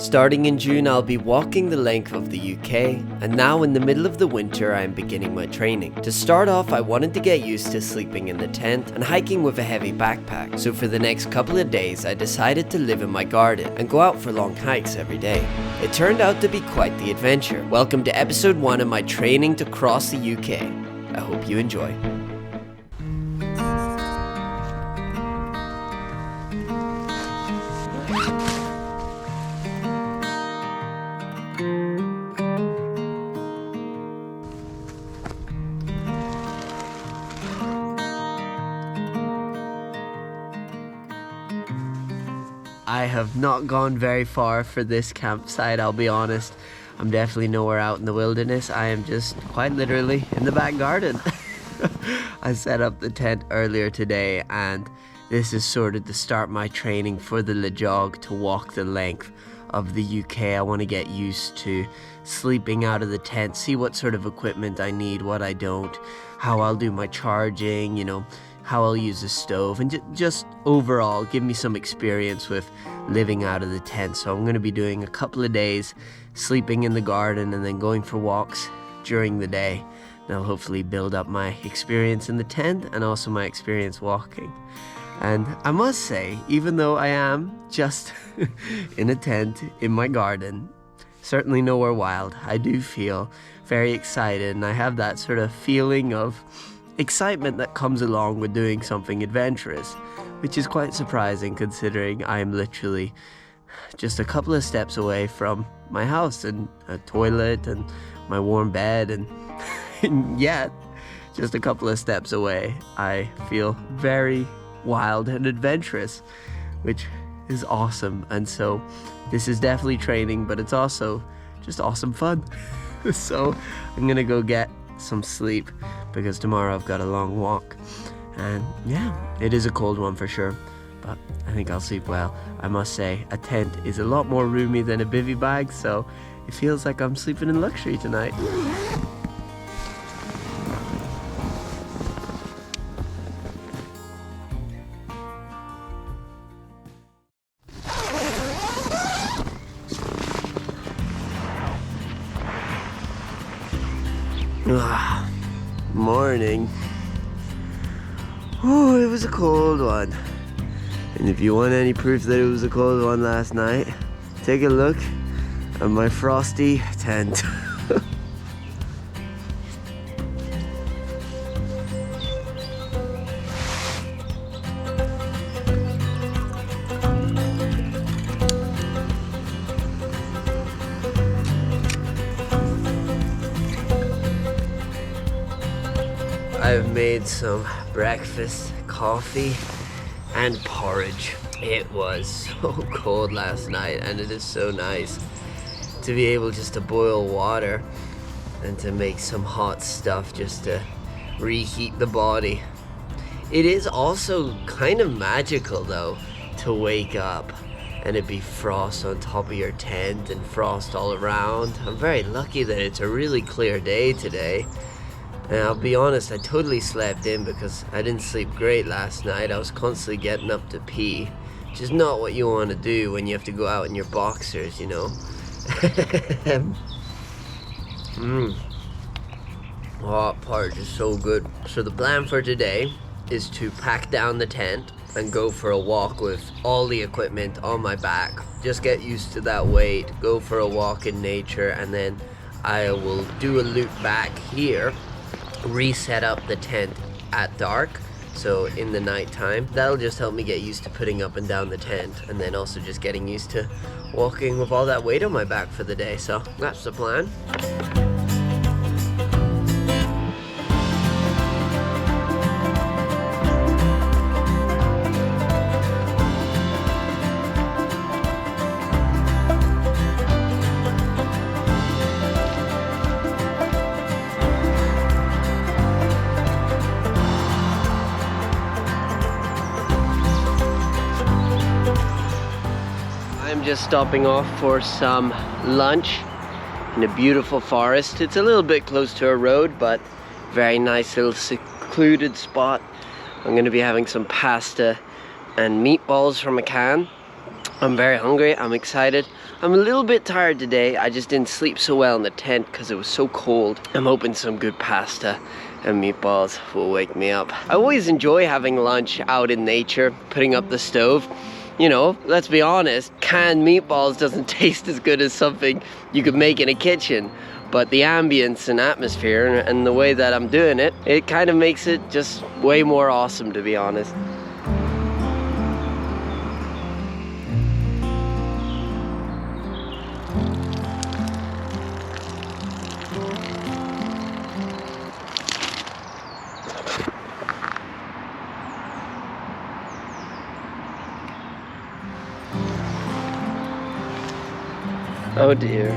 Starting in June, I'll be walking the length of the UK, and now in the middle of the winter, I'm beginning my training. To start off, I wanted to get used to sleeping in the tent and hiking with a heavy backpack, so for the next couple of days, I decided to live in my garden and go out for long hikes every day. It turned out to be quite the adventure. Welcome to episode 1 of my training to cross the UK. I hope you enjoy. I have not gone very far for this campsite, I'll be honest. I'm definitely nowhere out in the wilderness. I am just quite literally in the back garden. I set up the tent earlier today, and this is sort of to start my training for the Lejog, to walk the length of the UK. I want to get used to sleeping out of the tent, see what sort of equipment I need, what I don't, how I'll do my charging, how I'll use the stove, and just overall give me some experience with living out of the tent. So I'm going to be doing a couple of days sleeping in the garden and then going for walks during the day. That'll hopefully build up my experience in the tent and also my experience walking. And I must say, even though I am just in a tent in my garden, certainly nowhere wild, I do feel very excited, and I have that sort of feeling of excitement that comes along with doing something adventurous, which is quite surprising considering I'm literally just a couple of steps away from my house and a toilet and my warm bed, and yet just a couple of steps away I feel very wild and adventurous, which is awesome. And so this is definitely training, but it's also just awesome fun. So I'm gonna go get some sleep because tomorrow I've got a long walk, and yeah, it is a cold one for sure, but I think I'll sleep well. I must say, a tent is a lot more roomy than a bivy bag, so it feels like I'm sleeping in luxury tonight. Morning. Oh, it was a cold one. And if you want any proof that it was a cold one last night, take a look at my frosty tent. I've made some breakfast, coffee, and porridge. It was so cold last night, and it is so nice to be able just to boil water and to make some hot stuff just to reheat the body. It is also kind of magical though to wake up and it be frost on top of your tent and frost all around. I'm very lucky that it's a really clear day today. And I'll be honest, I totally slept in because I didn't sleep great last night. I was constantly getting up to pee, which is not what you want to do when you have to go out in your boxers, Oh, porridge is so good. So the plan for today is to pack down the tent and go for a walk with all the equipment on my back. Just get used to that weight, go for a walk in nature, and then I will do a loop back here, reset up the tent at dark, so in the nighttime. That'll just help me get used to putting up and down the tent, and then also just getting used to walking with all that weight on my back for the day. So that's the plan. Just stopping off for some lunch in a beautiful forest. It's a little bit close to a road, but very nice little secluded spot. I'm going to be having some pasta and meatballs from a can. I'm very hungry, I'm excited. I'm a little bit tired today. I just didn't sleep so well in the tent because it was so cold. I'm hoping some good pasta and meatballs will wake me up. I always enjoy having lunch out in nature, putting up the stove. You know, let's be honest, canned meatballs doesn't taste as good as something you could make in a kitchen. But the ambience and atmosphere and the way that I'm doing it, it kind of makes it just way more awesome, to be honest. Oh dear.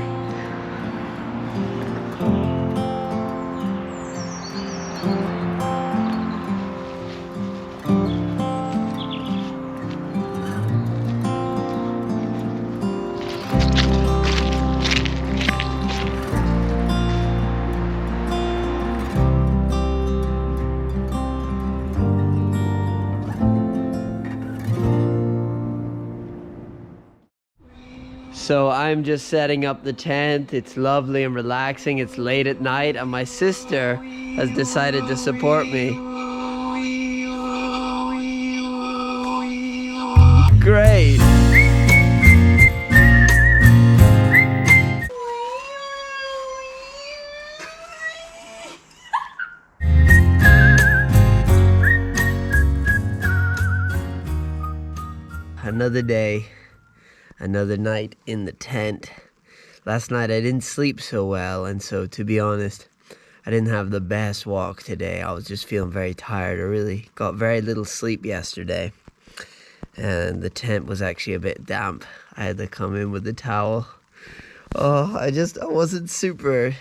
So I'm just setting up the tent. It's lovely and relaxing. It's late at night and my sister has decided to support me. Great. Another day. Another night in the tent. Last night I didn't sleep so well, and so to be honest, I didn't have the best walk today. I was just feeling very tired. I really got very little sleep yesterday, and the tent was actually a bit damp. I had to come in with the towel. Oh, I wasn't super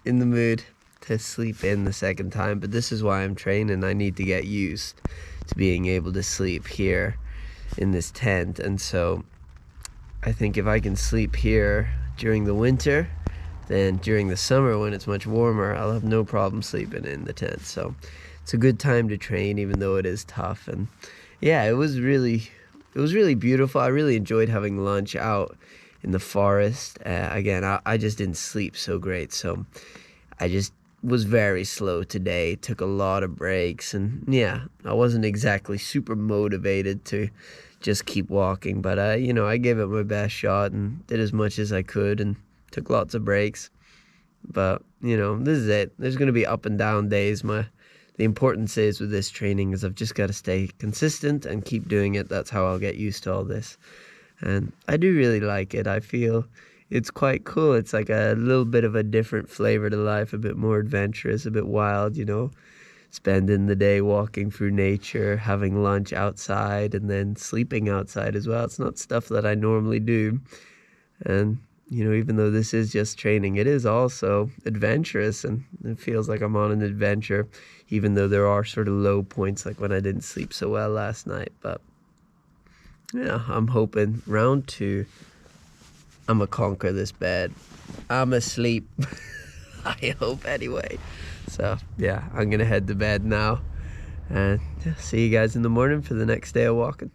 in the mood to sleep in the second time, but this is why I'm training. I need to get used to being able to sleep here in this tent, and so I think if I can sleep here during the winter, then during the summer when it's much warmer, I'll have no problem sleeping in the tent. So it's a good time to train, even though it is tough. And yeah, it was really beautiful. I really enjoyed having lunch out in the forest. Again, I just didn't sleep so great, so I just was very slow today. Took a lot of breaks, and yeah, I wasn't exactly super motivated to just keep walking, but you know, I gave it my best shot and did as much as I could and took lots of breaks. But you know, this is it. There's going to be up and down days. The importance is with this training is I've just got to stay consistent and keep doing it. That's how I'll get used to all this. And I do really like it. I feel it's quite cool. It's like a little bit of a different flavor to life, a bit more adventurous, a bit wild, you know. Spending the day walking through nature, having lunch outside, and then sleeping outside as well. It's not stuff that I normally do. And, you know, even though this is just training, it is also adventurous, and it feels like I'm on an adventure, even though there are sort of low points, like when I didn't sleep so well last night. But, yeah, I'm hoping round 2, I'm going to conquer this bed. I'm asleep. I hope anyway. So yeah, I'm gonna head to bed now and see you guys in the morning for the next day of walking.